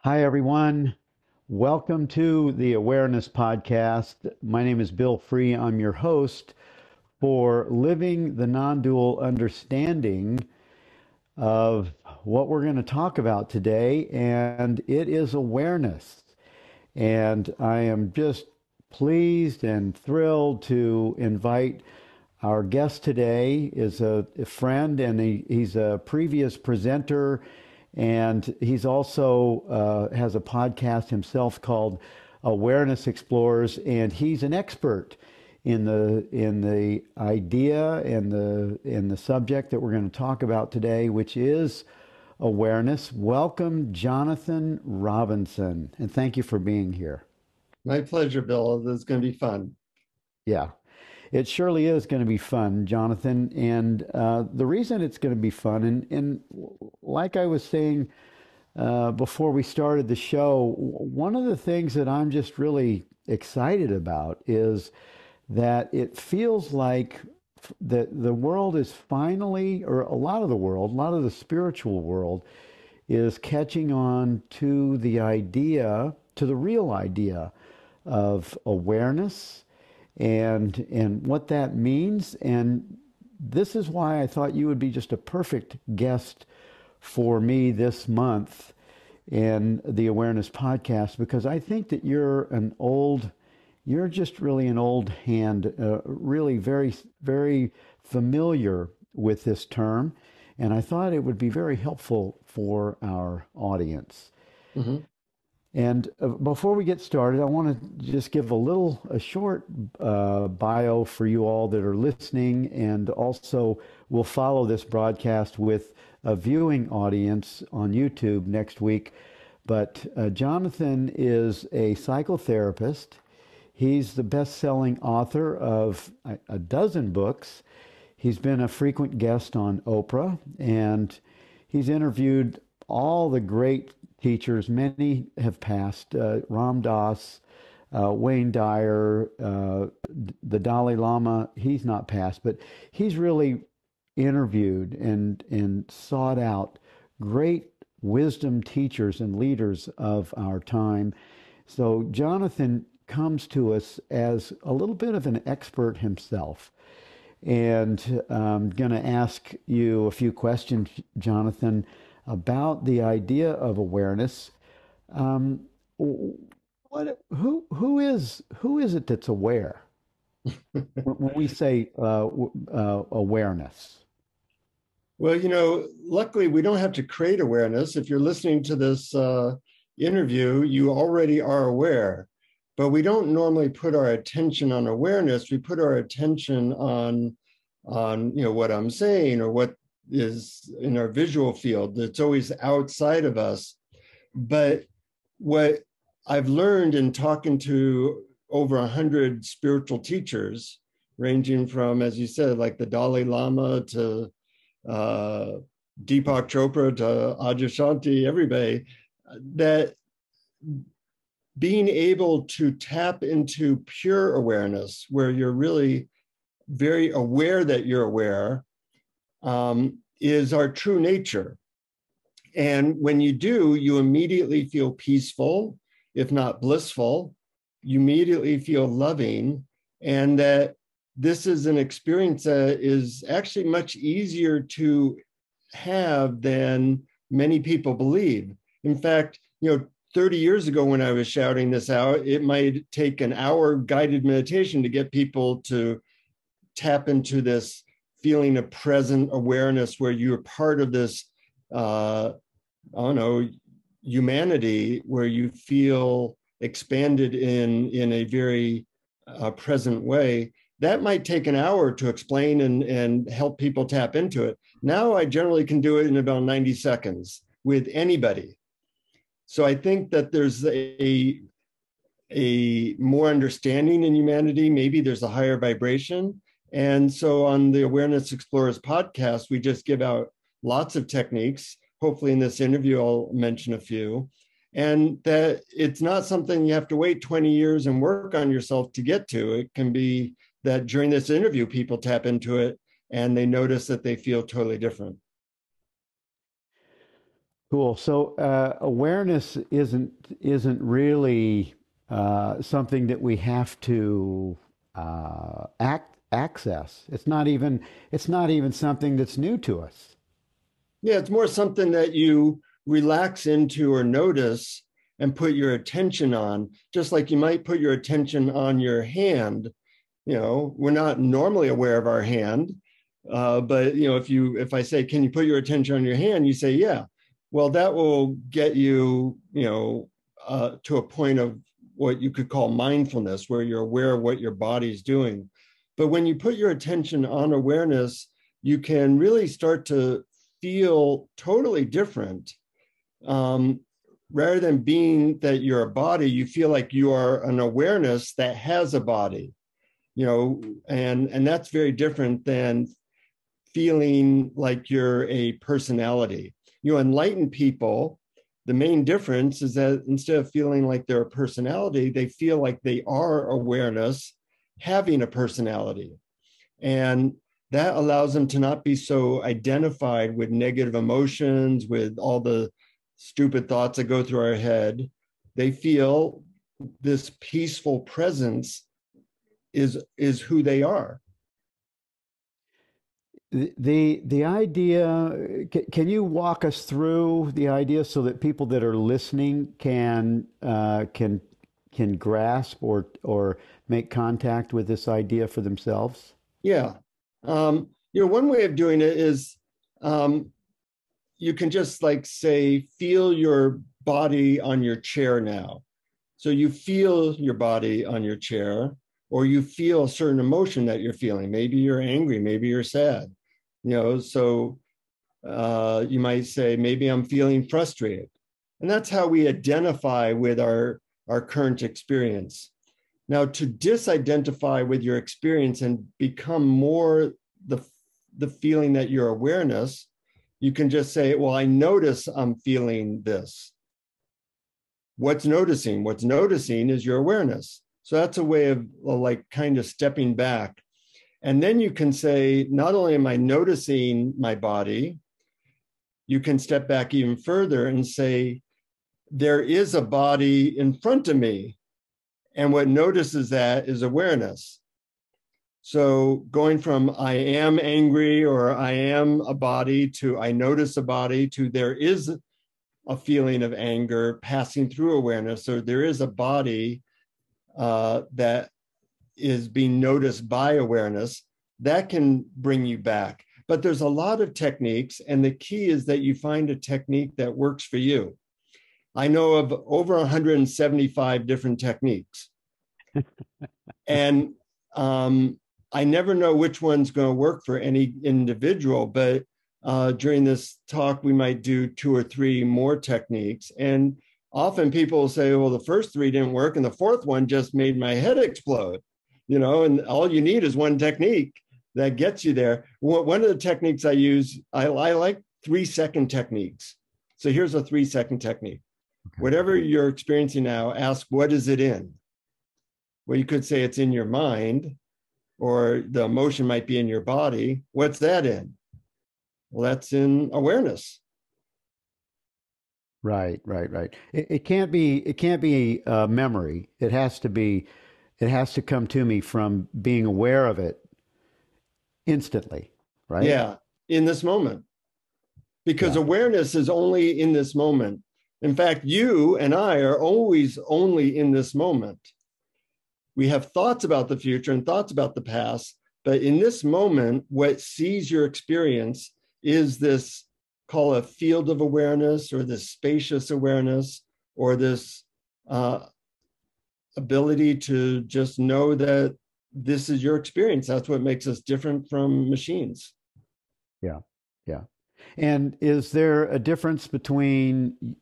Hi, everyone. Welcome to the Awareness Podcast. My name is Bill Free. I'm your host for Living the Non-Dual Understanding of what we're going to talk about today, and it is awareness. And I am just pleased and thrilled to invite our guest today is a friend, and he's a previous presenter, and he's also has a podcast himself called Awareness Explorers, and he's an expert in the idea and the subject that we're going to talk about today, which is awareness. Welcome, Jonathan Robinson, and thank you for being here. My pleasure, Bill. This is going to be fun. Yeah. It surely is going to be fun, Jonathan. And the reason it's going to be fun, and like I was saying before we started the show, one of the things that I'm just really excited about is that it feels like the world is finally, or a lot of the world, a lot of the spiritual world is catching on to the idea, to the real idea of awareness and what that means. And this is why I thought you would be just a perfect guest for me this month in the Awareness Podcast, because I think that you're just really an old hand, really very, very familiar with this term. And I thought it would be very helpful for our audience. hmm And before we get started, I want to just give a short bio for you all that are listening, and also we'll follow this broadcast with a viewing audience on YouTube next week. But Jonathan is a psychotherapist. He's the best-selling author of a dozen books. He's been a frequent guest on Oprah, and he's interviewed all the great teachers. Many have passed. Ram Dass, Wayne Dyer, the Dalai Lama. He's not passed, but he's really interviewed and sought out great wisdom teachers and leaders of our time. So Jonathan comes to us as a little bit of an expert himself. And I'm going to ask you a few questions, Jonathan, about the idea of awareness. Um, who is it that's aware when we say awareness? Well, luckily we don't have to create awareness. If you're listening to this interview, you already are aware. But we don't normally put our attention on awareness. We put our attention on what I'm saying or what is in our visual field. That's always outside of us. But what I've learned in talking to over 100 spiritual teachers, ranging from, as you said, like the Dalai Lama to uh, Deepak Chopra to Adyashanti, everybody, that being able to tap into pure awareness, where you're really very aware that you're aware, is our true nature. And when you do, you immediately feel peaceful, if not blissful. You immediately feel loving, and that this is an experience that is actually much easier to have than many people believe. In fact, 30 years ago when I was shouting this out, it might take an hour guided meditation to get people to tap into this feeling of present awareness where you're part of this, I don't know, humanity, where you feel expanded in a very present way. That might take an hour to explain and help people tap into it. Now I generally can do it in about 90 seconds with anybody. So I think that there's a more understanding in humanity. Maybe there's a higher vibration. And so on the Awareness Explorers podcast, we just give out lots of techniques. Hopefully in this interview, I'll mention a few. And that it's not something you have to wait 20 years and work on yourself to get to. It can be that during this interview, people tap into it and they notice that they feel totally different. Cool. So awareness isn't really something that we have to access. It's not even something that's new to us. Yeah, it's more something that you relax into or notice and put your attention on, just like you might put your attention on your hand. We're not normally aware of our hand, but if I say, "Can you put your attention on your hand?" You say, "Yeah." Well, that will get you, to a point of what you could call mindfulness, where you're aware of what your body's doing. But when you put your attention on awareness, you can really start to feel totally different. Rather than being that you're a body, you feel like you are an awareness that has a body, and that's very different than feeling like you're a personality. Enlightened people, the main difference is that instead of feeling like they're a personality, they feel like they are awareness having a personality. And that allows them to not be so identified with negative emotions, with all the stupid thoughts that go through our head. They feel this peaceful presence is who they are. The idea, can you walk us through the idea so that people that are listening can grasp or make contact with this idea for themselves? Yeah. One way of doing it is you can just like say, feel your body on your chair now. So you feel your body on your chair, or you feel a certain emotion that you're feeling. Maybe you're angry, maybe you're sad. So you might say, maybe I'm feeling frustrated. And that's how we identify with our current experience. Now, to disidentify with your experience and become more the feeling that you're awareness, you can just say, well, I notice I'm feeling this. What's noticing? What's noticing is your awareness. So that's a way of like kind of stepping back. And then you can say, not only am I noticing my body, you can step back even further and say, there is a body in front of me. And what notices that is awareness. So going from I am angry or I am a body to I notice a body to there is a feeling of anger passing through awareness. So there is a body that is being noticed by awareness, that can bring you back. But there's a lot of techniques, and the key is that you find a technique that works for you. I know of over 175 different techniques. And I never know which one's going to work for any individual, but during this talk, we might do 2 or 3 more techniques. And often people will say, well, the first 3 didn't work, and the 4th one just made my head explode. And all you need is one technique that gets you there. One of the techniques I use, I like 3-second techniques. So here's a 3-second technique. Okay. Whatever you're experiencing now, ask, what is it in? Well, you could say it's in your mind, or the emotion might be in your body. What's that in? Well, that's in awareness. Right. It can't be memory. It has to come to me from being aware of it instantly, right? Yeah, in this moment. Because awareness is only in this moment. In fact, you and I are always only in this moment. We have thoughts about the future and thoughts about the past, but in this moment, what sees your experience is this, call a field of awareness, or this spacious awareness, or this ability to just know that this is your experience. That's what makes us different from machines. Yeah. And is there a difference between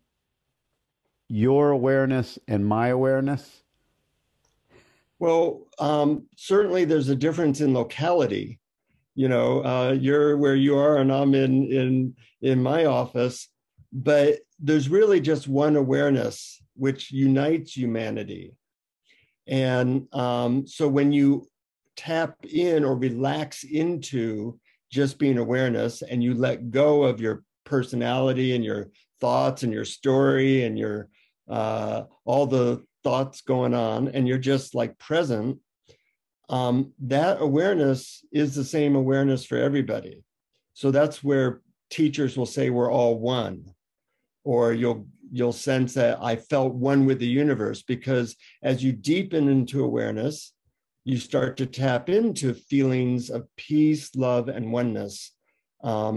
your awareness and my awareness? Well, certainly there's a difference in locality. You're where you are and I'm in my office, but there's really just one awareness which unites humanity. And so when you tap in or relax into just being awareness, and you let go of your personality and your thoughts and your story and your all the thoughts going on, and you're just like present, that awareness is the same awareness for everybody. So that's where teachers will say we're all one, or you'll sense that I felt one with the universe, because as you deepen into awareness, you start to tap into feelings of peace, love, and oneness,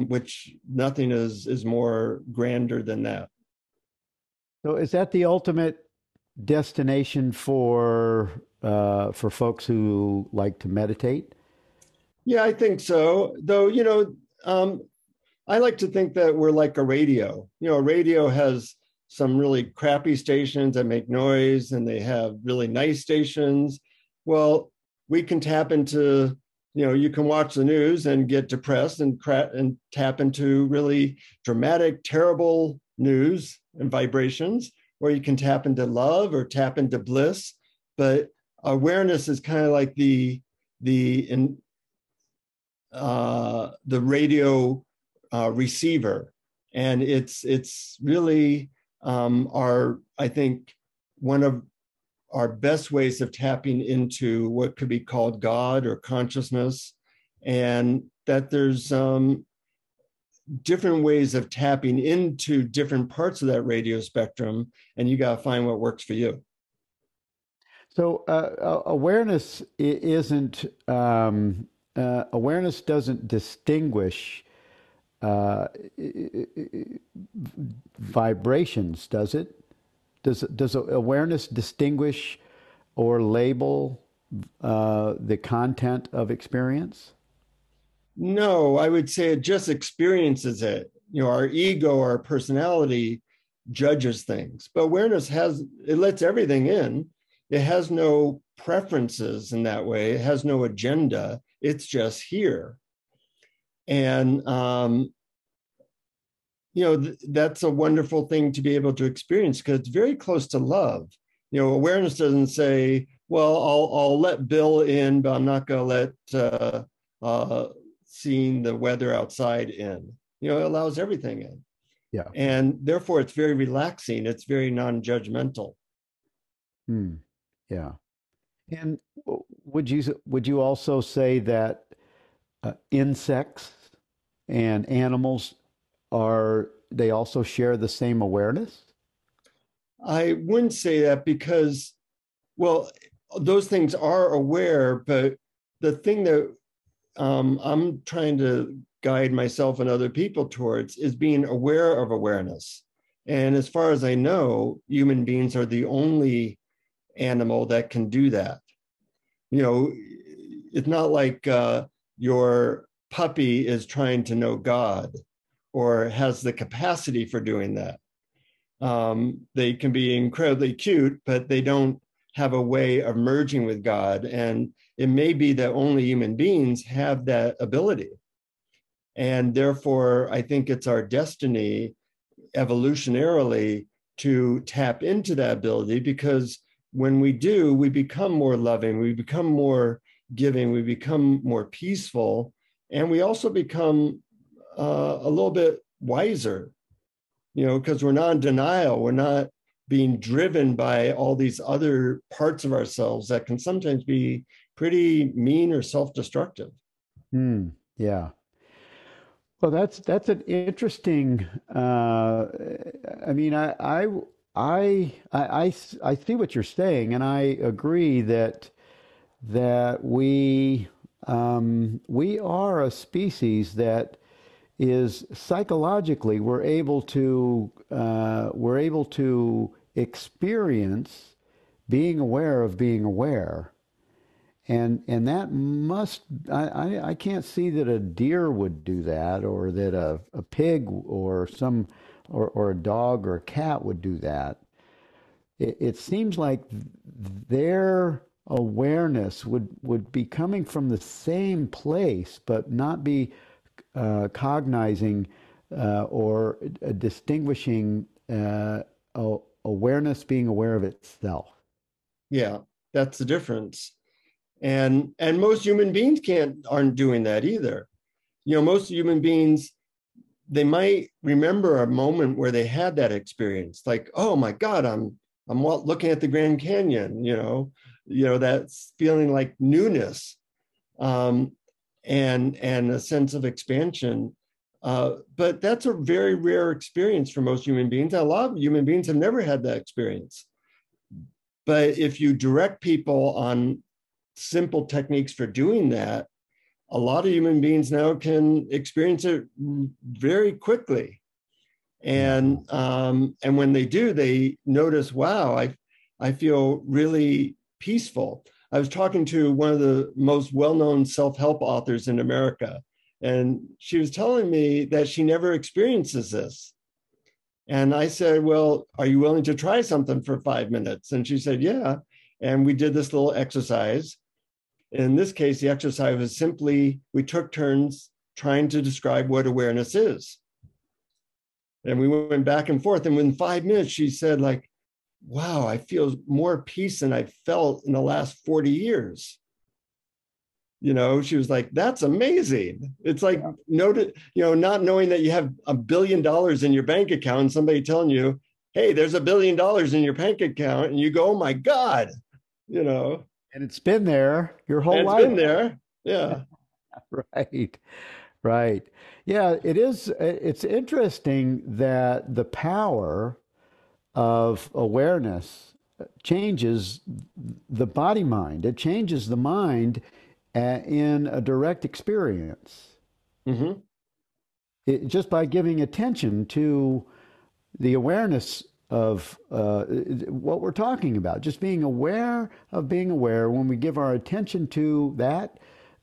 which nothing is more grander than that. So is that the ultimate destination for folks who like to meditate? Yeah, I think so. Though, I like to think that we're like a radio. A radio has some really crappy stations that make noise, and they have really nice stations. Well, we can tap into, you can watch the news and get depressed and tap into really dramatic, terrible news and vibrations, or you can tap into love or tap into bliss. But awareness is kind of like the radio receiver, and it's really I think one of our best ways of tapping into what could be called God or consciousness, and that there's different ways of tapping into different parts of that radio spectrum, and you got to find what works for you. So awareness isn't awareness doesn't distinguish vibrations, does it? Does awareness distinguish or label the content of experience? No, I would say it just experiences it. Our ego, our personality judges things, but awareness it lets everything in. It has no preferences in that way. It has no agenda. It's just here. And, that's a wonderful thing to be able to experience, because it's very close to love. Awareness doesn't say, well, I'll let Bill in, but I'm not going to let seeing the weather outside in. It allows everything in. Yeah. And therefore, it's very relaxing. It's very non-judgmental. Yeah. And would you also say that insects and animals they also share the same awareness? I wouldn't say that, because, well, those things are aware, but the thing that I'm trying to guide myself and other people towards is being aware of awareness. And as far as I know, human beings are the only animal that can do that. It's not like your puppy is trying to know God or has the capacity for doing that. They can be incredibly cute, but they don't have a way of merging with God. And it may be that only human beings have that ability. And therefore, I think it's our destiny evolutionarily to tap into that ability, because when we do, we become more loving, we become more giving, we become more peaceful, and we also become a little bit wiser, because we're not in denial. We're not being driven by all these other parts of ourselves that can sometimes be pretty mean or self-destructive. Yeah. Well, that's an interesting. I mean, I see what you're saying, and I agree that we are a species that is psychologically we're able to experience being aware of being aware. And that must, I can't see that a deer would do that, or that a pig or or a dog or a cat would do that. It seems like their awareness would be coming from the same place, but not be cognizing or distinguishing awareness being aware of itself. Yeah, that's the difference. And most human beings aren't doing that either. Most human beings, they might remember a moment where they had that experience, like, oh my God, I'm looking at the Grand Canyon, that's feeling like newness, and a sense of expansion. But that's a very rare experience for most human beings. A lot of human beings have never had that experience. But if you direct people on simple techniques for doing that, a lot of human beings now can experience it very quickly. And when they do, they notice, wow, I feel really peaceful. I was talking to one of the most well-known self-help authors in America, and she was telling me that she never experiences this. And I said, well, are you willing to try something for 5 minutes? And she said, yeah. And we did this little exercise. In this case, the exercise was simply, we took turns trying to describe what awareness is. And we went back and forth. And within 5 minutes, she said, like, wow, I feel more peace than I felt in the last 40 years. She was like, that's amazing. It's like, not knowing that you have $1 billion in your bank account, and somebody telling you, hey, there's $1 billion in your bank account. And you go, oh my God, And it's been there your whole life. It's been there. Yeah. Right. Yeah, it is. It's interesting that the power of awareness changes the body mind. It changes the mind in a direct experience. Mm-hmm. Just by giving attention to the awareness of what we're talking about, just being aware of being aware. When we give our attention to that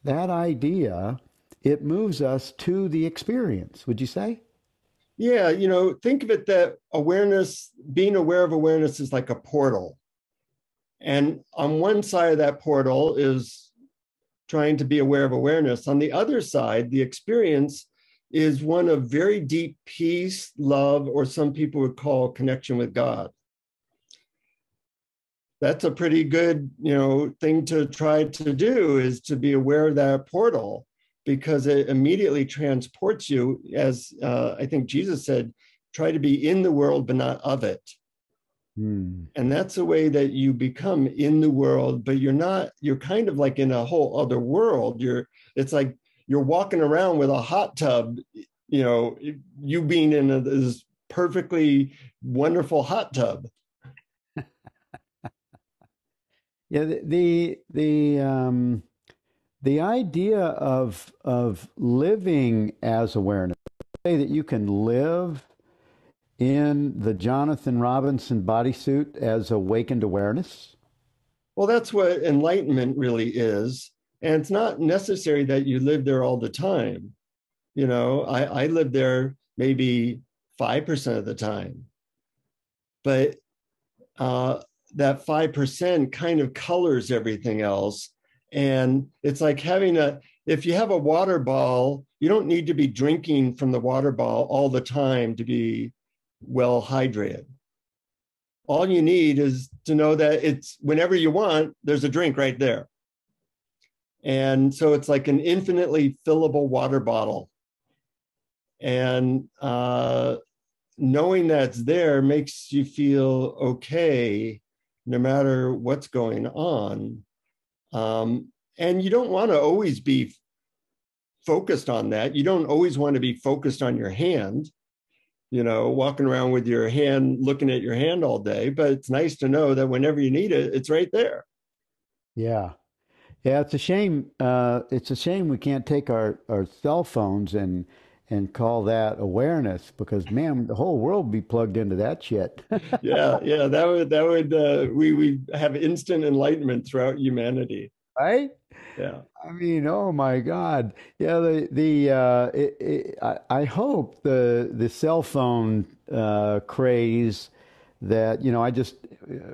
idea, it moves us to the experience. Would you say? Yeah, think of it that awareness, being aware of awareness is like a portal. And on one side of that portal is trying to be aware of awareness. On the other side, the experience is one of very deep peace, love, or some people would call connection with God. That's a pretty good, thing to try to do, is to be aware of that portal, because it immediately transports you, as I think Jesus said, try to be in the world, but not of it. And that's a way that you become in the world, but you're kind of like in a whole other world. It's like you're walking around with a hot tub, you being in this perfectly wonderful hot tub. Yeah, the idea of living as awareness, say that you can live in the Jonathan Robinson bodysuit as awakened awareness. Well, that's what enlightenment really is. And it's not necessary that you live there all the time. I live there maybe 5% of the time. But that 5% kind of colors everything else. And it's like if you have a water ball, you don't need to be drinking from the water ball all the time to be well hydrated. All you need is to know that it's whenever you want, there's a drink right there. And so it's like an infinitely fillable water bottle. And knowing that's there makes you feel okay, no matter what's going on. And you don't want to always be focused on that. You don't always want to be focused on your hand, walking around with your hand, looking at your hand all day. But it's nice to know that whenever you need it, it's right there. Yeah. Yeah, it's a shame. It's a shame we can't take our cell phones and call that awareness, because man, the whole world would be plugged into that shit. Yeah, that would we have instant enlightenment throughout humanity. Right? Yeah. I mean, oh my God. Yeah, I hope the cell phone craze that,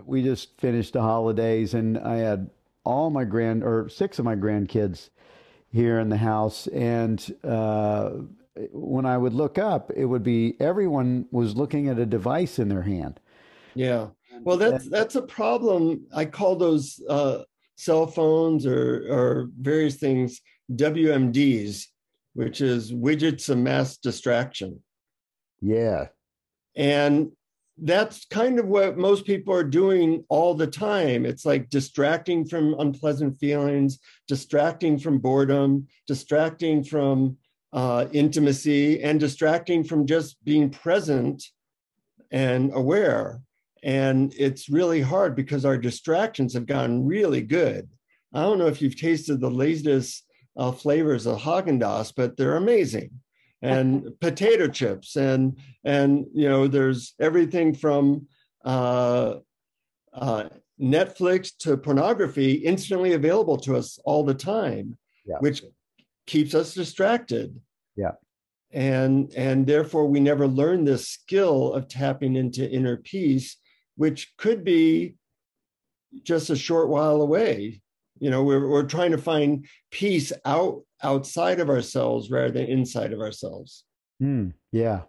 we just finished the holidays, and I had all my 6 of my grandkids here in the house, and when I would look up, it would be everyone was looking at a device in their hand. Yeah. Well, that's a problem. I call those cell phones or various things WMDs. which is widgets of mass distraction. Yeah. And that's kind of what most people are doing all the time. It's like distracting from unpleasant feelings, distracting from boredom, distracting from intimacy, and distracting from just being present and aware. And it's really hard because our distractions have gotten really good. I don't know if you've tasted the latest flavors of Haagen-Dazs, but they're amazing. And potato chips, and there's everything from Netflix to pornography instantly available to us all the time, Yeah. which keeps us distracted. Yeah. And therefore we never learn this skill of tapping into inner peace, which could be just a short while away. We're trying to find peace outside of ourselves rather than inside of ourselves. Yeah.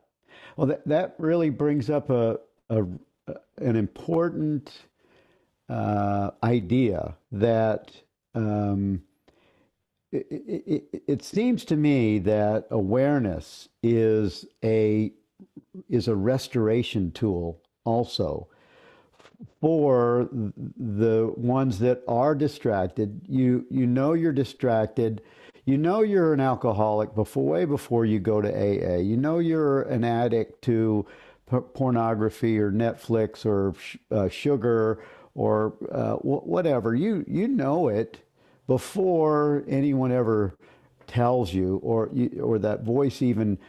Well, that really brings up an important idea that it seems to me that awareness is a restoration tool also for the ones that are distracted. You're distracted. You're an alcoholic way before you go to AA. You're an addict to pornography or Netflix or sugar or whatever. You know it before anyone ever tells you, or that voice even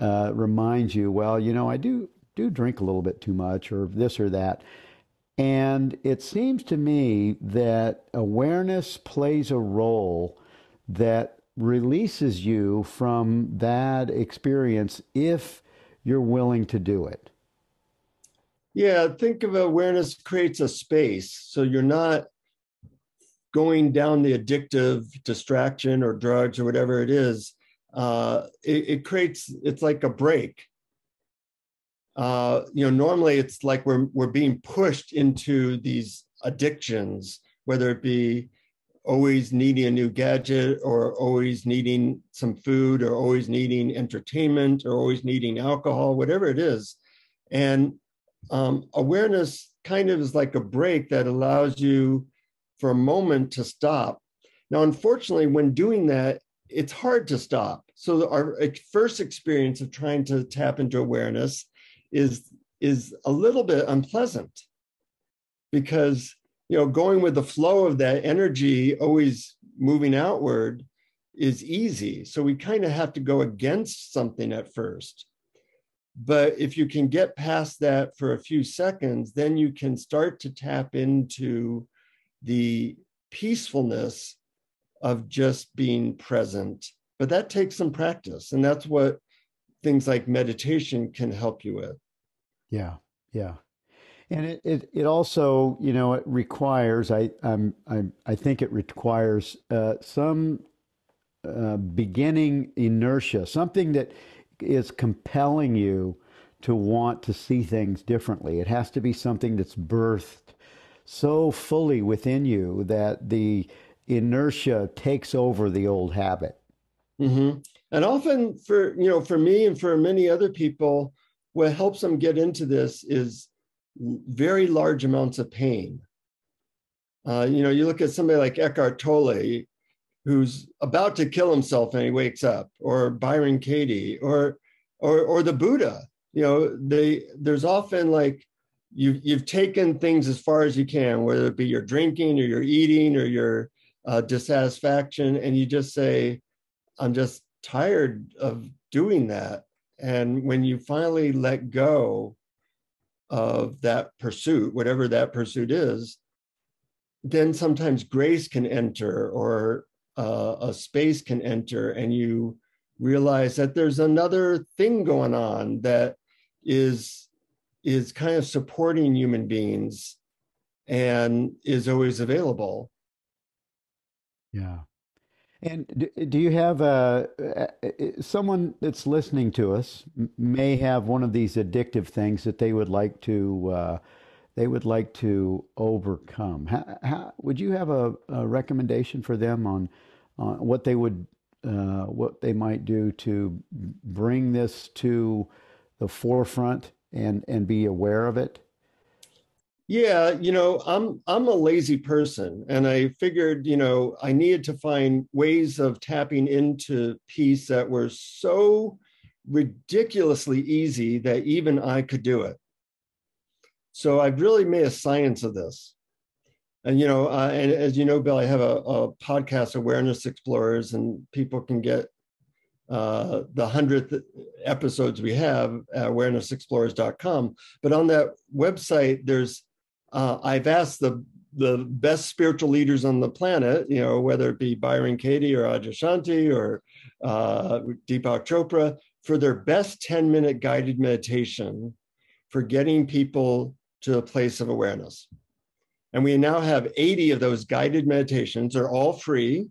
reminds you. Well, I do drink a little bit too much, or this or that. And it seems to me that awareness plays a role that releases you from that experience if you're willing to do it. Yeah, think of awareness creates a space. So you're not going down the addictive distraction or drugs or whatever it is. It's like a break. Normally it's like we're being pushed into these addictions, whether it be always needing a new gadget, or always needing some food, or always needing entertainment, or always needing alcohol, whatever it is. And awareness kind of is like a break that allows you for a moment to stop. Now, unfortunately, when doing that, it's hard to stop. So our first experience of trying to tap into awareness is a little bit unpleasant, because going with the flow of that energy, always moving outward, is easy. So we kind of have to go against something at first. But if you can get past that for a few seconds, then you can start to tap into the peacefulness of just being present. But that takes some practice, and that's what things like meditation can help you with. Yeah, yeah. And it also, it requires, I think it requires some beginning inertia, something that is compelling you to want to see things differently. It has to be something that's birthed so fully within you that the inertia takes over the old habit. Mm-hmm. And often for me and for many other people, what helps them get into this is very large amounts of pain. You look at somebody like Eckhart Tolle, who's about to kill himself and he wakes up, or Byron Katie, or the Buddha. There's often like you've taken things as far as you can, whether it be your drinking or your eating or your dissatisfaction, and you just say, I'm just tired of doing that. And when you finally let go of that pursuit, whatever that pursuit is, then sometimes grace can enter, or a space can enter, and you realize that there's another thing going on that is kind of supporting human beings and is always available. Yeah. And do you have someone that's listening to us may have one of these addictive things that they would like to overcome? Would you have a recommendation for them on what they would what they might do to bring this to the forefront and be aware of it? Yeah, I'm a lazy person, and I figured, I needed to find ways of tapping into peace that were so ridiculously easy that even I could do it. So I've really made a science of this. And as you know, Bill, I have a podcast, Awareness Explorers, and people can get the 100th episodes we have at awarenessexplorers.com. But on that website, I've asked the best spiritual leaders on the planet, whether it be Byron Katie or Adyashanti or Deepak Chopra, for their best 10-minute guided meditation for getting people to a place of awareness. And we now have 80 of those guided meditations. They're all free.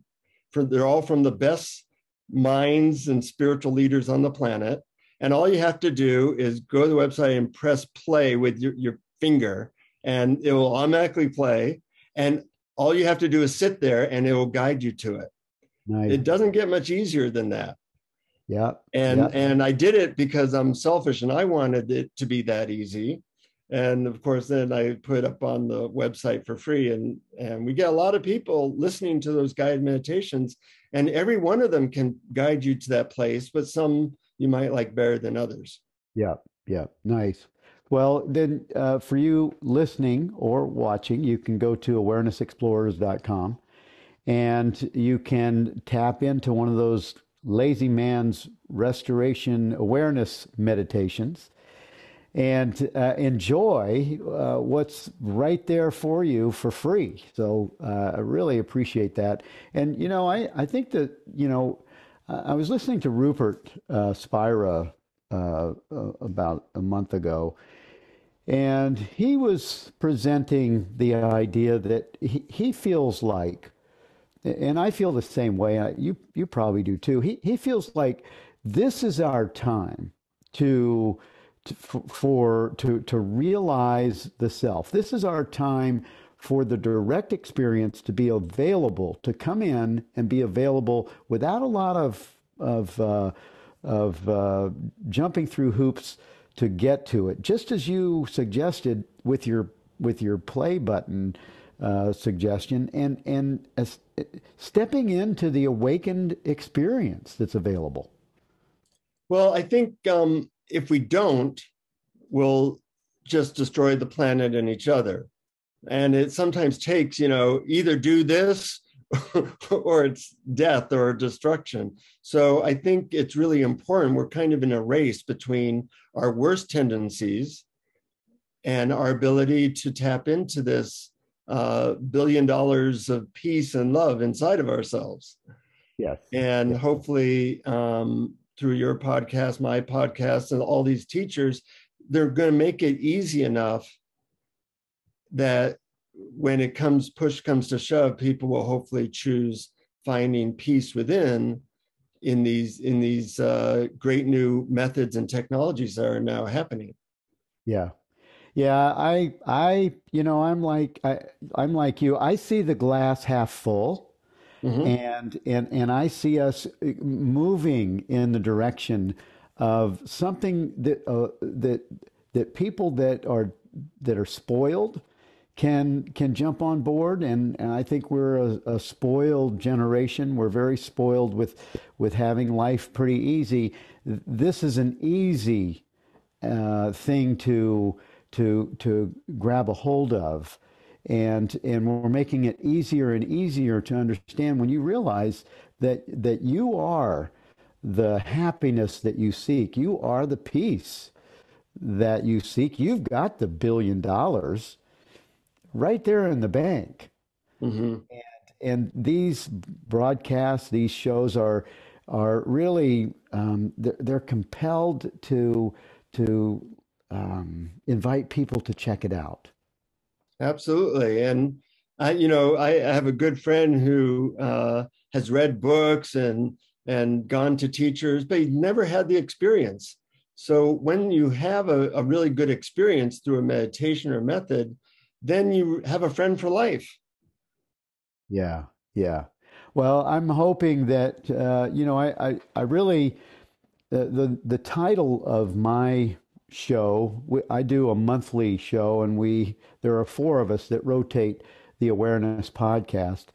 They're all from the best minds and spiritual leaders on the planet. And all you have to do is go to the website and press play with your finger, and it will automatically play. And all you have to do is sit there, and it will guide you to it. Nice. It doesn't get much easier than that. Yeah. And I did it because I'm selfish and I wanted it to be that easy. And of course, then I put up on the website for free, and we get a lot of people listening to those guided meditations, and every one of them can guide you to that place, but some you might like better than others. Yeah. Nice. Well, then for you listening or watching, you can go to awarenessexplorers.com and you can tap into one of those lazy man's restoration awareness meditations and enjoy what's right there for you for free. So I really appreciate that. And, I think that, I was listening to Rupert Spira about a month ago, and he was presenting the idea that he feels like, and I feel the same way, you probably do too, he feels like this is our time to realize the self. This is our time for the direct experience to be available, to come in and be available without a lot of jumping through hoops to get to it. Just as you suggested with your play button suggestion, and stepping into the awakened experience that's available. Well, I think if we don't, we'll just destroy the planet and each other. And it sometimes takes, either do this or it's death or destruction. So I think it's really important. We're kind of in a race between our worst tendencies and our ability to tap into this $1 billion of peace and love inside of ourselves. Yes. And hopefully, through your podcast, my podcast, and all these teachers, they're going to make it easy enough that when push comes to shove, people will hopefully choose finding peace within in these great new methods and technologies that are now happening. Yeah. I'm like you. I see the glass half full. Mm-hmm. And I see us moving in the direction of something that people that are spoiled can jump on board, and I think we're a spoiled generation. We're very spoiled with having life pretty easy. This is an easy thing to grab a hold of. And we're making it easier and easier to understand when you realize that you are the happiness that you seek. You are the peace that you seek. You've got the $1 billion right there in the bank. Mm-hmm. And these broadcasts, these shows are really they're compelled to invite people to check it out. Absolutely. And I have a good friend who has read books and gone to teachers, but he never had the experience. So when you have a really good experience through a meditation or method, then you have a friend for life. Yeah. Well, I'm hoping that I really the title of my show. I do a monthly show, and there are four of us that rotate the Awareness podcast,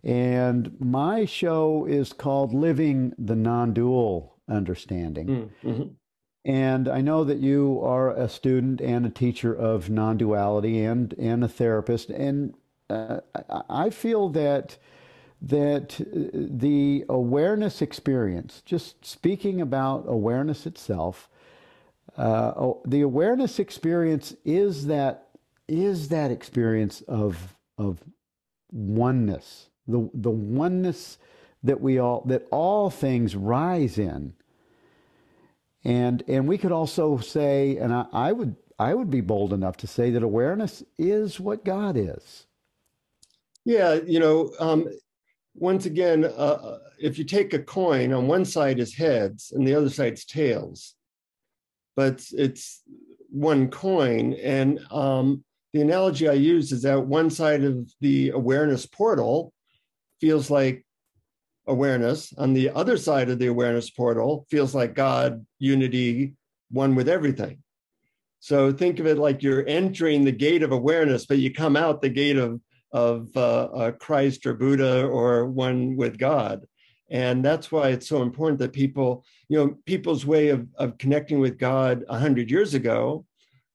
and my show is called "Living the Non-Dual Understanding." Mm-hmm. And I know that you are a student and a teacher of non-duality and a therapist, and I feel that the awareness experience, just speaking about awareness itself, the awareness experience is that experience of oneness, the oneness that all things rise in. And we could also say, and I would be bold enough to say that awareness is what God is. Yeah, once again, if you take a coin, on one side is heads and the other side's tails, but it's one coin. And the analogy I use is that one side of the awareness portal feels like awareness. On the other side of the awareness portal feels like God, unity, one with everything. So think of it like you're entering the gate of awareness, but you come out the gate of Christ or Buddha or one with God. And that's why it's so important that people's way of connecting with God 100 years ago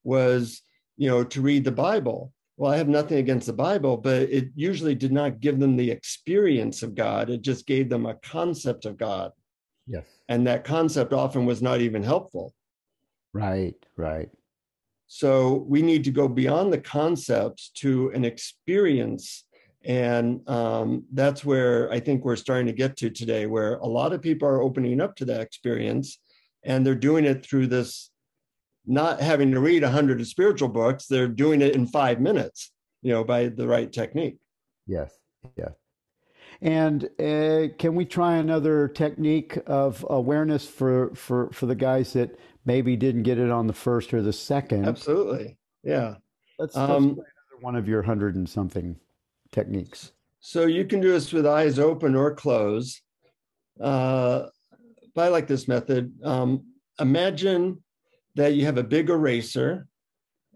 was, to read the Bible. Well, I have nothing against the Bible, but it usually did not give them the experience of God. It just gave them a concept of God. Yes. And that concept often was not even helpful. Right, right. So we need to go beyond the concepts to an experience. And that's where I think we're starting to get to today, where a lot of people are opening up to that experience, and they're doing it through this, not having to read 100 spiritual books. They're doing it in 5 minutes, by the right technique. Yes, yes. And can we try another technique of awareness for the guys that maybe didn't get it on the first or the second? Absolutely. Yeah. Let's play another one of your hundred and something techniques. So you can do this with eyes open or closed. But I like this method. Imagine that you have a big eraser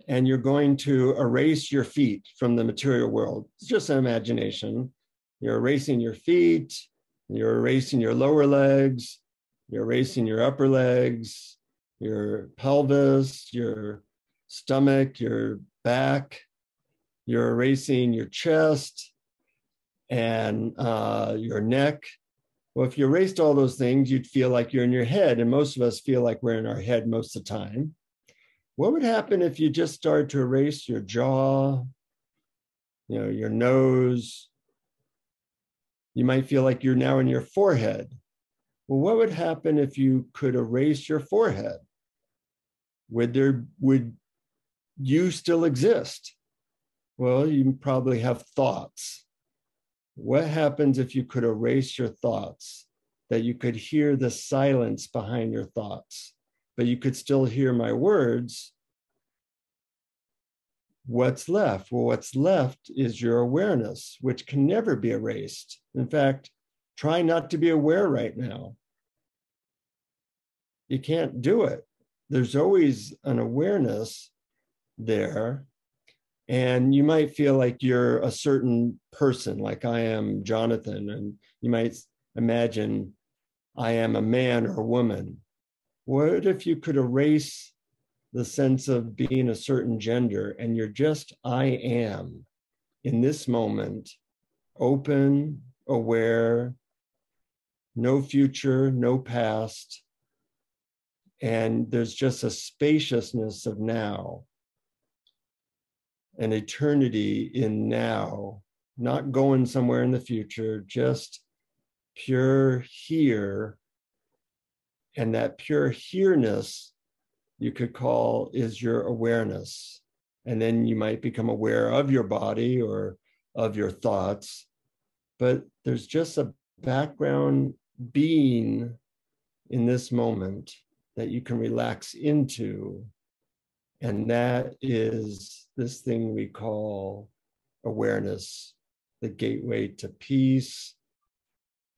and you're going to erase your feet from the material world. It's just an imagination. You're erasing your feet, you're erasing your lower legs, you're erasing your upper legs, your pelvis, your stomach, your back, you're erasing your chest and your neck. Well, if you erased all those things, you'd feel like you're in your head. And most of us feel like we're in our head most of the time. What would happen if you just started to erase your jaw, your nose? You might feel like you're now in your forehead. Well, what would happen if you could erase your forehead? Would you still exist? Well, you probably have thoughts. What happens if you could erase your thoughts, that you could hear the silence behind your thoughts, but you could still hear my words? What's left? Well, what's left is your awareness, which can never be erased. In fact, try not to be aware right now. You can't do it. There's always an awareness there. And you might feel like you're a certain person, like I am Jonathan, and you might imagine I am a man or a woman. What if you could erase the sense of being a certain gender and you're just I am in this moment, open, aware, no future, no past, and there's just a spaciousness of now, an eternity in now, not going somewhere in the future, just pure here. And that pure here-ness you could call is your awareness. And then you might become aware of your body or of your thoughts. But there's just a background being in this moment that you can relax into. And that is this thing we call awareness, the gateway to peace,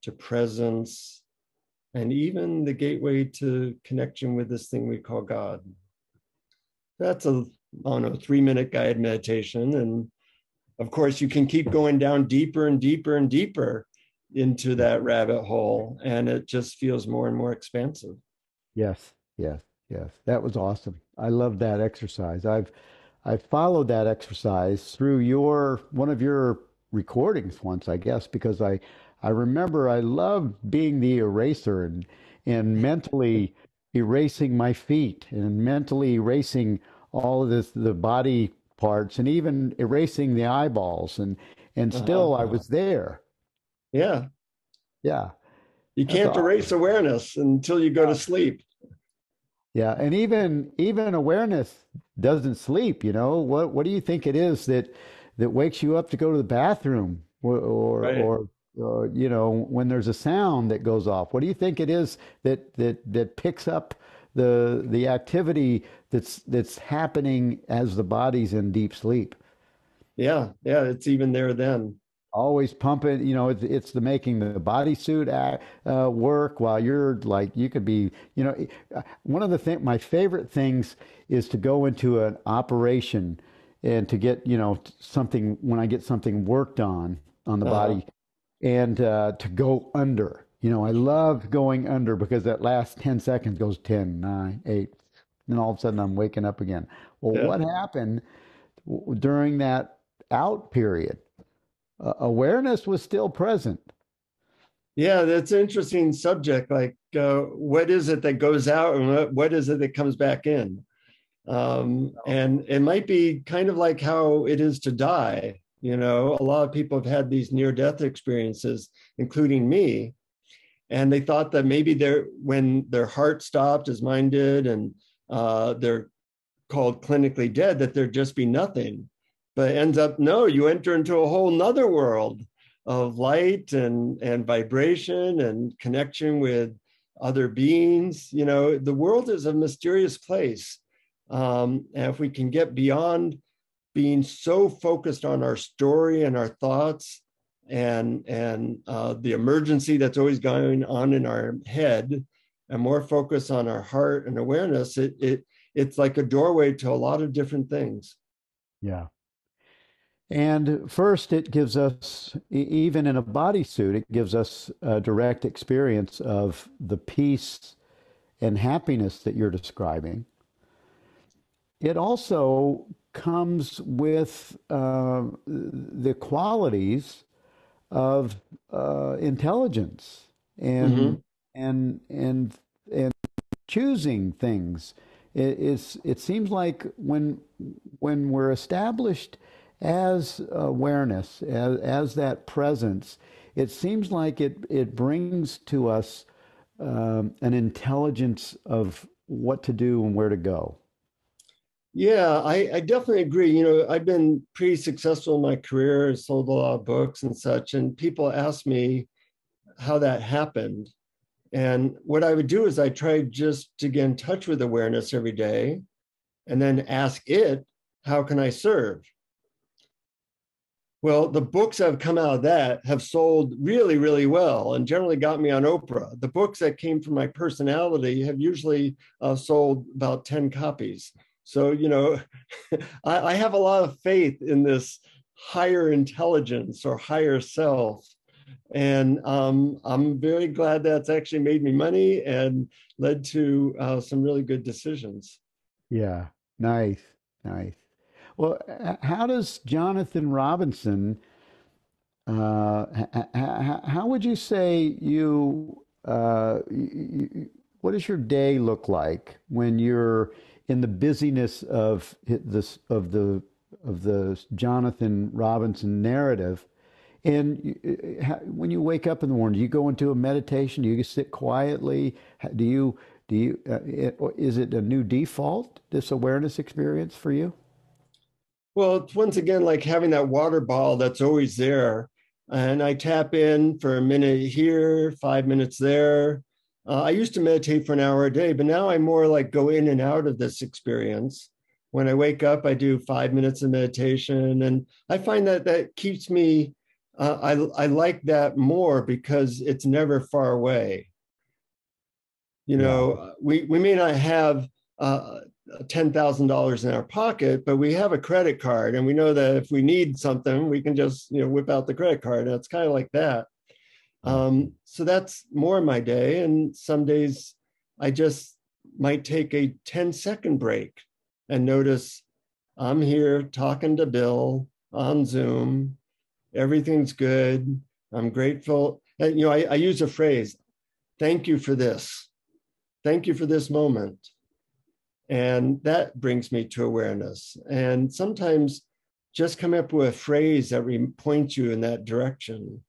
to presence, and even the gateway to connection with this thing we call God. That's a, I don't know, 3-minute guided meditation. And of course, you can keep going down deeper and deeper and deeper into that rabbit hole, and it just feels more and more expansive. Yes, yes, yes. That was awesome. I love that exercise. I followed that exercise through your one of your recordings once, I guess, because I remember I loved being the eraser and mentally erasing my feet and mentally erasing all of this the body parts and even erasing the eyeballs and Uh-huh. still I was there. Yeah. Yeah. You That's can't awesome. erase awareness until you go to sleep. Yeah, and even awareness doesn't sleep, you know. What do you think it is that wakes you up to go to the bathroom Right. or you know, when there's a sound that goes off? What do you think it is that picks up the activity that's happening as the body's in deep sleep? Yeah. Yeah. It's even there then. Always pumping, you know, it's the making the bodysuit work while you're like, you could be, you know, one of the my favorite things is to go into an operation and to get, you know, something, when I get something worked on the Uh-huh. body and to go under. You know, I love going under because that last 10 seconds goes 10, 9, 8, and all of a sudden I'm waking up again. Well, Yeah. what happened during that out period? Awareness was still present. Yeah. That's an interesting subject. Like, what is it that goes out and what is it that comes back in? And it might be kind of like how it is to die. You know, a lot of people have had these near death experiences, including me, and they thought that maybe when their heart stopped, as mine did, and they're called clinically dead, that there'd just be nothing. But it ends up, no, you enter into a whole nother world of light and vibration and connection with other beings. You know, the world is a mysterious place. And if we can get beyond being so focused on our story and our thoughts and the emergency that's always going on in our head, and more focus on our heart and awareness, it's like a doorway to a lot of different things. Yeah. And first, it gives us, even in a bodysuit, it gives us a direct experience of the peace and happiness that you're describing. It also comes with the qualities of intelligence and Mm-hmm. and and and choosing things. It seems like when we're established as awareness, as that presence, it seems like it brings to us an intelligence of what to do and where to go. Yeah, I definitely agree. You know, I've been pretty successful in my career, sold a lot of books and such, and people ask me how that happened. And what I would do is I try just to get in touch with awareness every day and then ask it, how can I serve? Well, the books that have come out of that have sold really, really well and generally got me on Oprah. The books that came from my personality have usually sold about 10 copies. So, you know, I have a lot of faith in this higher intelligence or higher self. And I'm very glad that's actually made me money and led to some really good decisions. Yeah, nice, nice. Well, how does Jonathan Robinson, how would you say what does your day look like when you're in the busyness of this, of the Jonathan Robinson narrative? And when you wake up in the morning, do you go into a meditation? Do you sit quietly? Is it a new default, this awareness experience for you? Well, it's once again like having that water bottle that's always there. And I tap in for a minute here, 5 minutes there. I used to meditate for an hour a day, but now I more like go in and out of this experience. When I wake up, I do 5 minutes of meditation. And I find that that keeps me I like that more because it's never far away. You Yeah. know, we may not have $10,000 in our pocket, but we have a credit card, and we know that if we need something, we can just whip out the credit card. And it's kind of like that. Yeah. So that's more of my day. And some days I just might take a 10-second break and notice I'm here talking to Bill on Zoom. Everything's good. I'm grateful. And, I use a phrase, thank you for this. Thank you for this moment. And that brings me to awareness. And sometimes just come up with a phrase that points you in that direction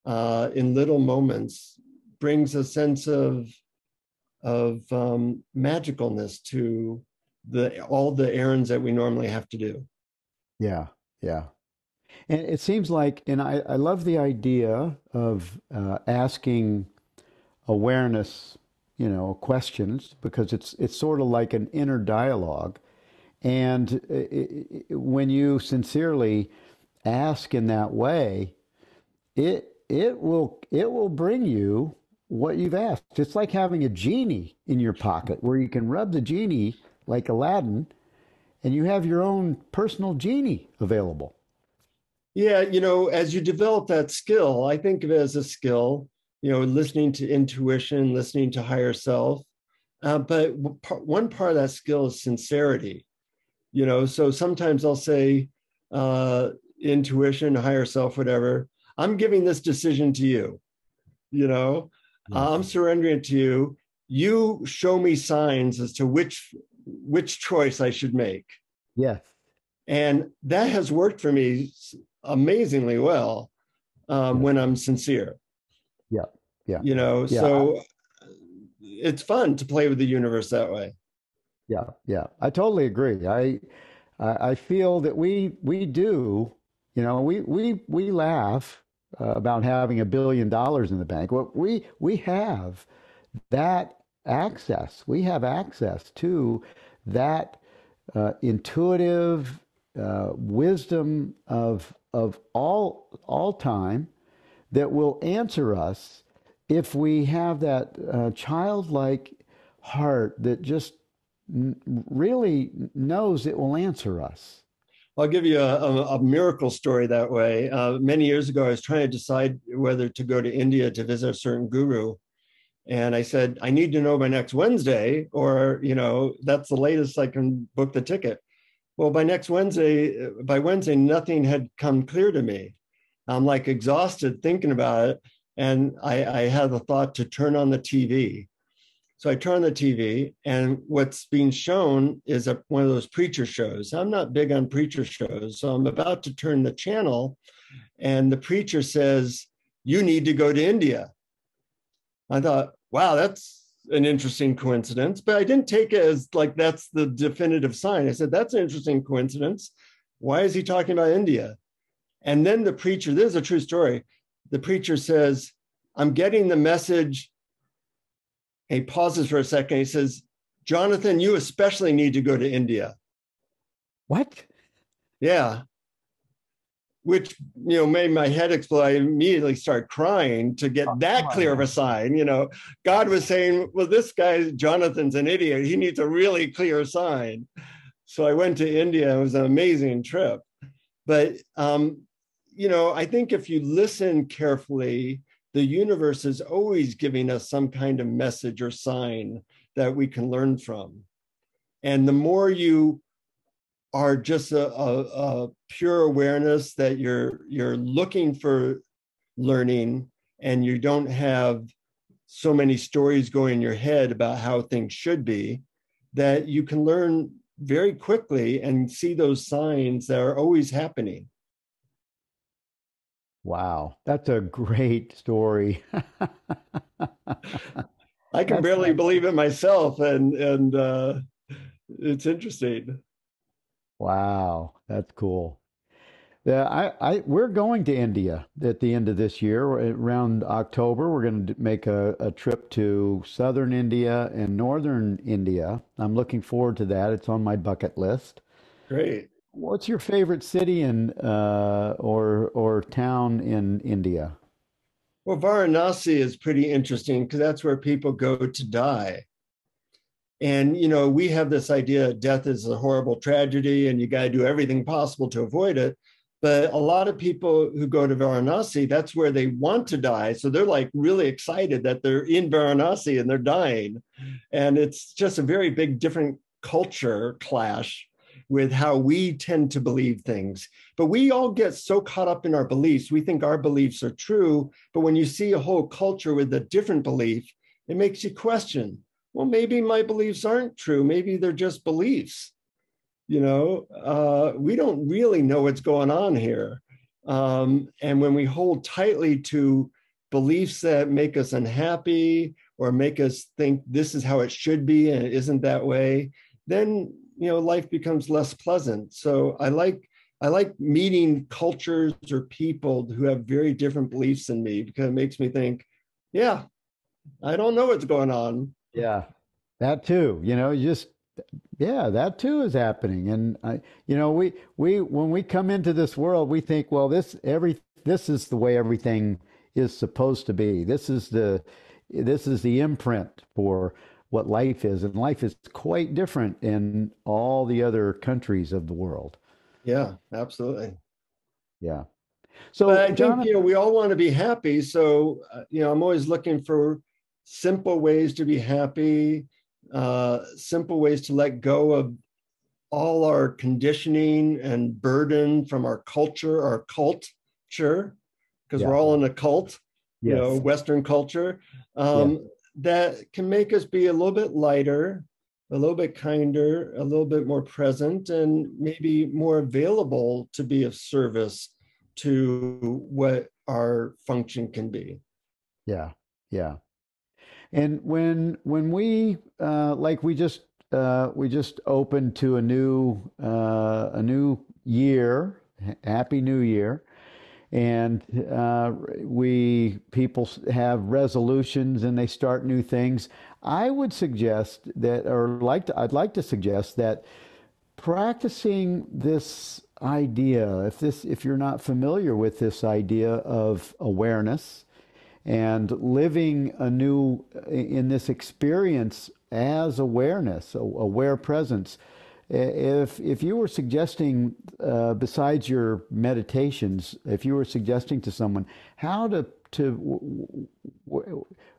in little moments brings a sense of magicalness to all the errands that we normally have to do. Yeah. Yeah. And it seems like, and I love the idea of asking awareness, questions, because it's sort of like an inner dialogue. And when you sincerely ask in that way, it will bring you what you've asked. It's like having a genie in your pocket where you can rub the genie like Aladdin, and you have your own personal genie available. Yeah, as you develop that skill, I think of it as a skill, listening to intuition, listening to higher self. But one part of that skill is sincerity. So sometimes I'll say, intuition, higher self, whatever, I'm giving this decision to you. you know Yes. I'm surrendering it to you. You show me signs as to which choice I should make. Yes. And that has worked for me amazingly well, Yeah. when I'm sincere. Yeah. Yeah. Yeah. So it's fun to play with the universe that way. Yeah. Yeah. I totally agree. I feel that we do, we laugh about having $1 billion in the bank. Well, we have that access. We have access to that intuitive wisdom of all time that will answer us if we have that childlike heart that just really knows it will answer us. I'll give you a miracle story that way. Many years ago, I was trying to decide whether to go to India to visit a certain guru. And I said, I need to know by next Wednesday, or, that's the latest I can book the ticket. Well, by Wednesday, nothing had come clear to me. I'm like exhausted thinking about it. And I had the thought to turn on the TV. So I turn on the TV, and what's being shown is one of those preacher shows. I'm not big on preacher shows. So I'm about to turn the channel, and the preacher says, you need to go to India. I thought, wow, that's an interesting coincidence, but I didn't take it as like that's the definitive sign. I said, that's an interesting coincidence. Why is he talking about India? And then the preacher, this is a true story. The preacher says, I'm getting the message. He pauses for a second. He says, Jonathan, you especially need to go to India. What? Yeah. Which, made my head explode. I immediately start crying to get that clear of a sign. God was saying, well, this guy, Jonathan's an idiot. He needs a really clear sign. So I went to India. It was an amazing trip. But, I think if you listen carefully, the universe is always giving us some kind of message or sign that we can learn from. And the more you are just a pure awareness that you're looking for learning, and you don't have so many stories going in your head about how things should be, that you can learn very quickly and see those signs that are always happening. Wow, that's a great story. I can That's barely believe it myself, and it's interesting. wow, that's cool. Yeah, we're going to India at the end of this year, around October. We're going to make a trip to southern India and northern India. I'm looking forward to that. It's on my bucket list. Great. What's your favorite city in or town in India? Well, Varanasi is pretty interesting because that's where people go to die. And, we have this idea death is a horrible tragedy and you got to do everything possible to avoid it. But a lot of people who go to Varanasi, that's where they want to die. So they're like really excited that they're in Varanasi and they're dying. And it's just a very big, different culture clash with how we tend to believe things. But we all get so caught up in our beliefs. We think our beliefs are true. But when you see a whole culture with a different belief, it makes you question, well, maybe my beliefs aren't true. Maybe they're just beliefs. We don't really know what's going on here. And when we hold tightly to beliefs that make us unhappy or make us think this is how it should be and it isn't that way, then life becomes less pleasant. So I like meeting cultures or people who have very different beliefs than me because it makes me think, yeah, I don't know what's going on. Yeah, that too. Yeah, that too is happening. And we when we come into this world, we think, well, this is the way everything is supposed to be. This is the imprint for what life is, and life is quite different in all the other countries of the world. Yeah, absolutely. Yeah. But So, I think, Jonathan, we all want to be happy. So, I'm always looking for simple ways to be happy, simple ways to let go of all our conditioning and burden from our culture, our culture, because we're yeah, all in a cult, yes, Western culture, yeah, that can make us be a little bit lighter, a little bit kinder, a little bit more present, and maybe more available to be of service to what our function can be. yeah, yeah. And when we like we just opened to a new year, Happy New Year, and we people have resolutions and they start new things. I would suggest that, I'd like to suggest that practicing this idea, if you're not familiar with this idea of awareness and living in this experience as awareness, aware presence. If you were suggesting, besides your meditations, if you were suggesting to someone how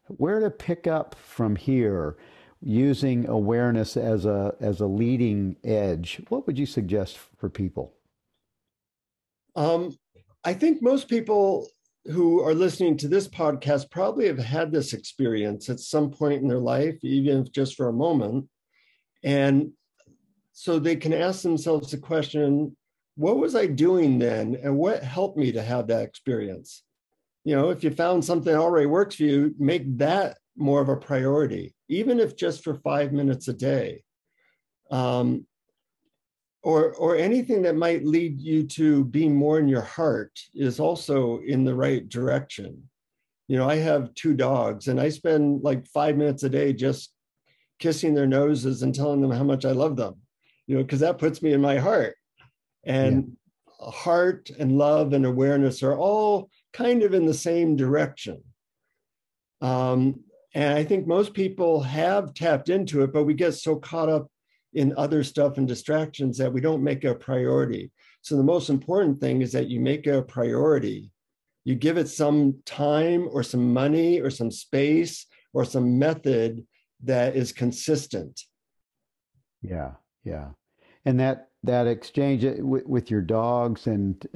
where to pick up from here using awareness as a leading edge, what would you suggest for people? Um, I think most people who are listening to this podcast probably have had this experience at some point in their life, even if just for a moment. And so they can ask themselves the question, what was I doing then? And what helped me to have that experience? If you found something that already works for you, make that more of a priority, even if just for 5 minutes a day. Um, or anything that might lead you to be more in your heart is also in the right direction. I have two dogs and I spend like 5 minutes a day just kissing their noses and telling them how much I love them, because that puts me in my heart. Yeah. And heart and love and awareness are all kind of in the same direction. Um, and I think most people have tapped into it, but we get so caught up in other stuff and distractions that we don't make it a priority. So the most important thing is that you make it a priority. You give it some time or some money or some space or some method that is consistent. Yeah, yeah. And that exchange with your dogs, and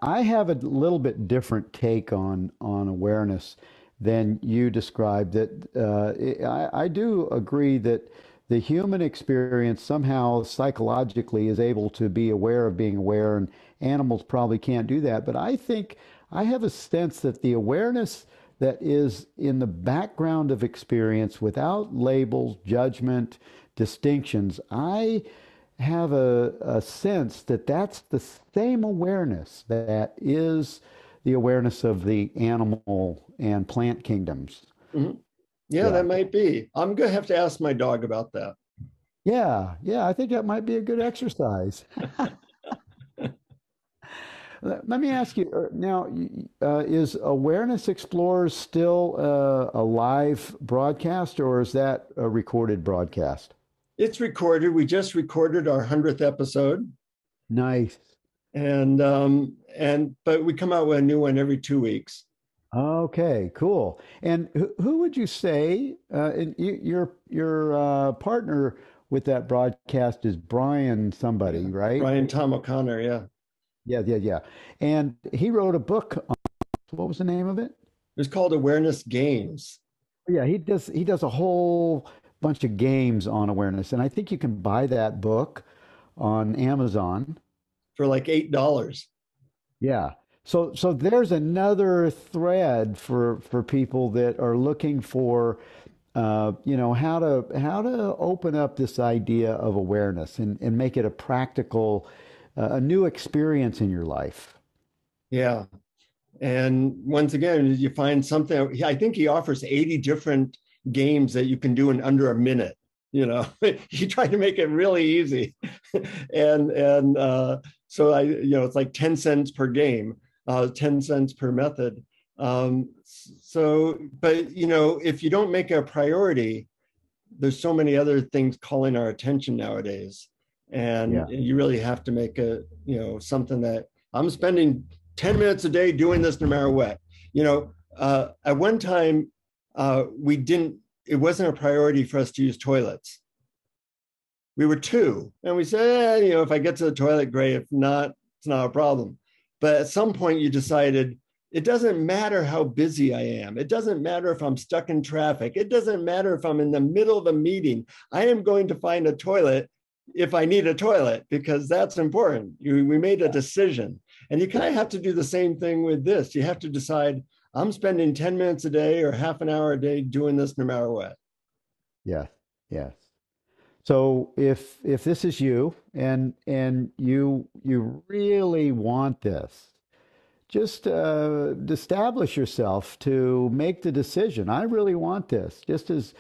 I have a little bit different take on awareness than you described. That I do agree that the human experience somehow psychologically is able to be aware of being aware, and animals probably can't do that. But I think I have a sense that the awareness that is in the background of experience without labels, judgment, distinctions, I have a sense that that's the same awareness that is the awareness of the animal and plant kingdoms. Mhm. Yeah, Yeah. that might be. I'm going to have to ask my dog about that. Yeah. Yeah. I think that might be a good exercise. Let me ask you now, is Awareness Explorers still a live broadcast or is that a recorded broadcast? It's recorded. We just recorded our 100th episode, Nice. and but we come out with a new one every 2 weeks. Okay, cool. And who would you say, and your partner with that broadcast is Brian somebody, Yeah. right? Brian Tom O'Connor, yeah. Yeah, yeah, yeah. And he wrote a book on, what was the name of it? It's called Awareness Games Yeah, he does a whole bunch of games on awareness, and I think you can buy that book on Amazon. for like $8. Yeah. So there's another thread for people that are looking for how to open up this idea of awareness and make it a practical a new experience in your life. Yeah. And once again, you find something. I think he offers 80 different games that you can do in under a minute. He tried to make it really easy, and so it's like 10 cents per game, 10 cents per method. But if you don't make it a priority, there's so many other things calling our attention nowadays, and Yeah. you really have to make a something that I'm spending 10 minutes a day doing this no matter what. At one time, we didn't, it wasn't a priority for us to use toilets. We were two, and we said, if I get to the toilet, great. If not, it's not a problem. But at some point, you decided it doesn't matter how busy I am. It doesn't matter if I'm stuck in traffic. It doesn't matter if I'm in the middle of a meeting. I am going to find a toilet if I need a toilet, because that's important. We made a decision. And you kind of have to do the same thing with this. You have to decide, I'm spending 10 minutes a day or half an hour a day doing this no matter what. Yes. Yes. So if this is you and you really want this, just establish yourself to make the decision. I really want this. Just as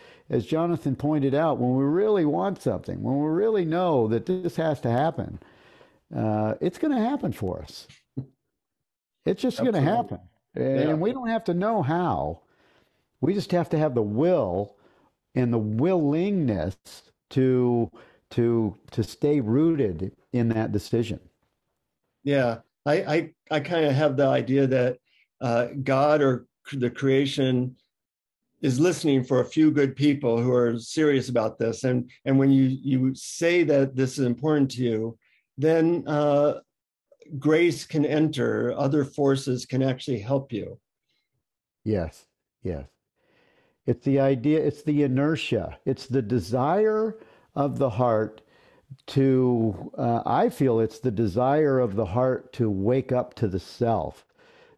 Jonathan pointed out, when we really want something, when we really know that this has to happen, it's going to happen for us. It's just going to Absolutely. happen, Yeah. and we don't have to know how. We just have to have the will and the willingness to to stay rooted in that decision. Yeah. I kind of have the idea that God or the creation is listening for a few good people who are serious about this. And when you say that this is important to you, then grace can enter, other forces can actually help you. Yes, yes. It's the idea, it's the inertia, it's the desire of the heart to, I feel it's the desire of the heart to wake up to the self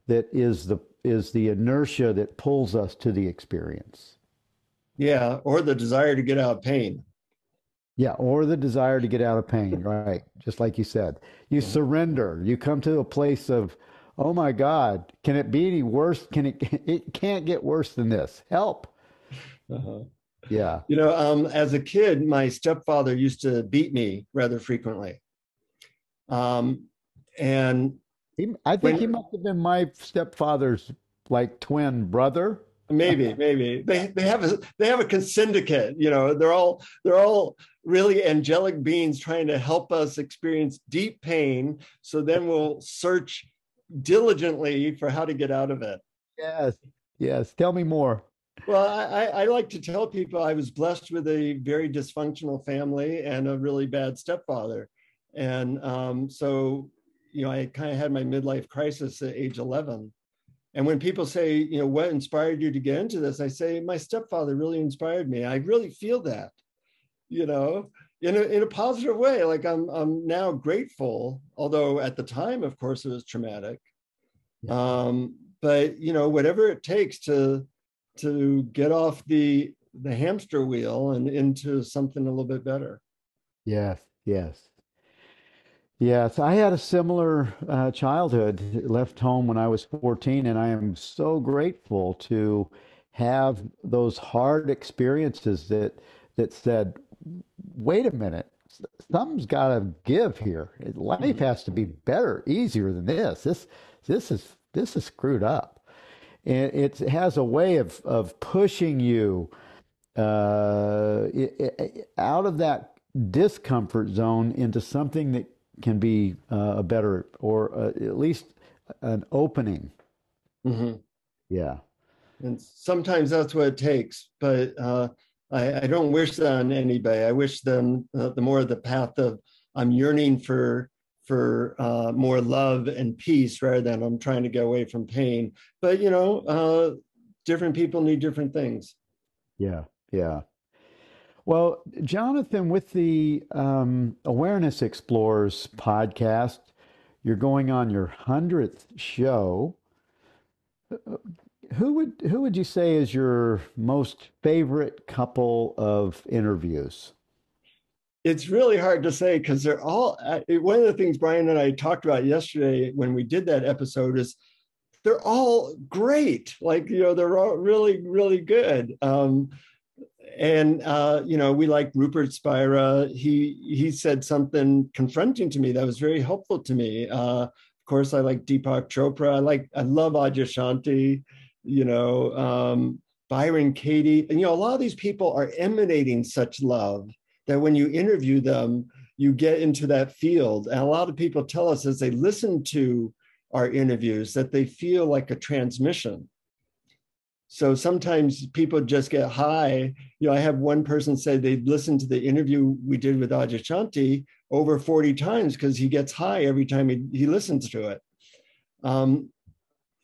that is the inertia that pulls us to the experience. Yeah. Or the desire to get out of pain. Yeah, or the desire to get out of pain, right? Just like you said. You Yeah. surrender. You come to a place of, oh my God, can it be any worse? It can't get worse than this. Help. Uh-huh. Yeah. As a kid, my stepfather used to beat me rather frequently. Um, and I think he when must have been my stepfather's like twin brother. maybe they have a syndicate. They're all really angelic beings trying to help us experience deep pain. So then we'll search diligently for how to get out of it. Yes. Yes. Tell me more. Well, I like to tell people I was blessed with a very dysfunctional family and a really bad stepfather. And so, I kind of had my midlife crisis at age 11. And when people say, what inspired you to get into this? I say, my stepfather really inspired me. I really feel that, you know, in a positive way. Like I'm now grateful, although at the time, of course, it was traumatic. Yeah. But whatever it takes to get off the hamster wheel and into something a little bit better. Yes. Yes. Yes, I had a similar childhood. Left home when I was 14, and I am so grateful to have those hard experiences that said, "Wait a minute, something's got to give here. Life Mhm. has to be better, easier than this. This is screwed up. And it has a way of pushing you out of that discomfort zone into something that can be a better, or at least an opening. Mhm. Yeah. And sometimes that's what it takes. But I don't wish that on anybody. I wish them the more the path of I'm yearning for more love and peace rather than I'm trying to get away from pain. But different people need different things. Yeah. Yeah. Well, Jonathan, with the Awareness Explorers podcast, you're going on your 100th show. Who would you say is your most favorite couple of interviews? It's really hard to say because they're all one of the things Brian and I talked about yesterday when we did that episode is they're all great. Like, they're all really, really good. And we like Rupert Spira. He said something confronting to me that was very helpful to me. Of course, I like Deepak Chopra. I love Adyashanti. Byron Katie. And a lot of these people are emanating such love that when you interview them, you get into that field. And a lot of people tell us as they listen to our interviews that they feel like a transmission. So sometimes people just get high. I have one person say they listened to the interview we did with Adyashanti over 40 times because he gets high every time he listens to it. And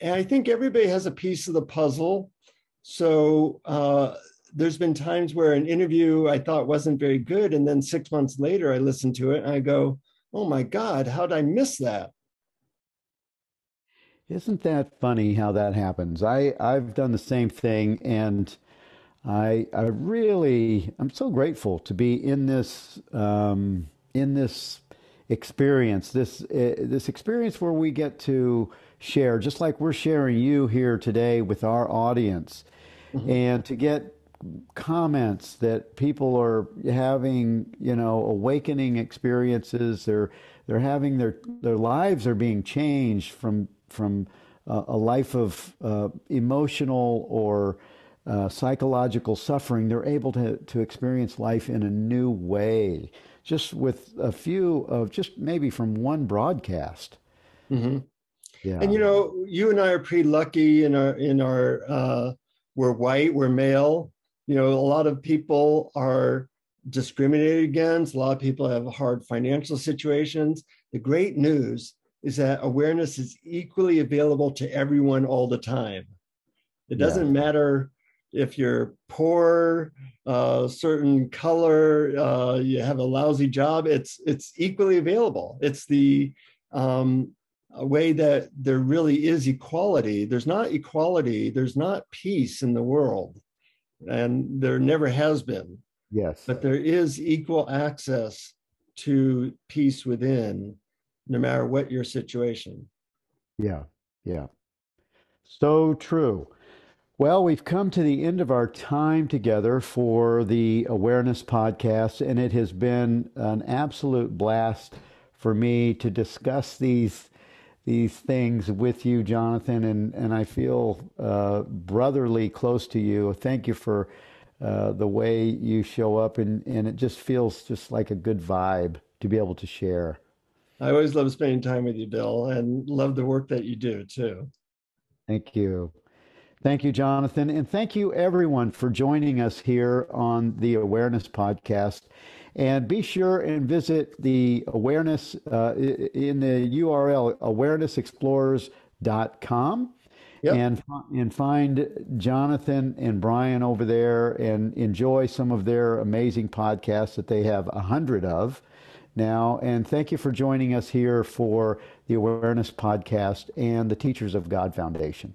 I think everybody has a piece of the puzzle. So there's been times where an interview I thought wasn't very good. And then 6 months later, I listen to it and I go, oh my God, how did I miss that? Isn't that funny how that happens? I've done the same thing, and I'm so grateful to be in this experience, this experience where we get to share, just like we're sharing you here today with our audience, Mhm. and to get comments that people are having, awakening experiences. They're having their lives are being changed from a life of emotional or psychological suffering. They're able to experience life in a new way, just with a few of just maybe from one broadcast. Mhm. And Yeah. you and I are pretty lucky in our we're white, we're male. A lot of people are discriminated against. A lot of people have hard financial situations. The great news is that awareness is equally available to everyone all the time. It Yeah. doesn't matter if you're poor, certain color, you have a lousy job. It's equally available. It's the a way that there really is equality. There's not equality. There's not peace in the world, and there never has been. Yes. But there is equal access to peace within, no matter what your situation. Yeah. Yeah. So true. Well, we've come to the end of our time together for the Awareness Podcast, and it has been an absolute blast for me to discuss these things with you, Jonathan, and I feel brotherly close to you. Thank you for the way you show up, and it just feels just like a good vibe to be able to share. I always love spending time with you, Bill, and love the work that you do too. Thank you. Thank you, Jonathan. And thank you, everyone, for joining us here on the Awareness Podcast. And be sure and visit the awareness in the URL awarenessexplorers.com Yep. and find Jonathan and Brian over there and enjoy some of their amazing podcasts that they have 100 of now. And thank you for joining us here for the Awareness Podcast and the Teachers of God Foundation.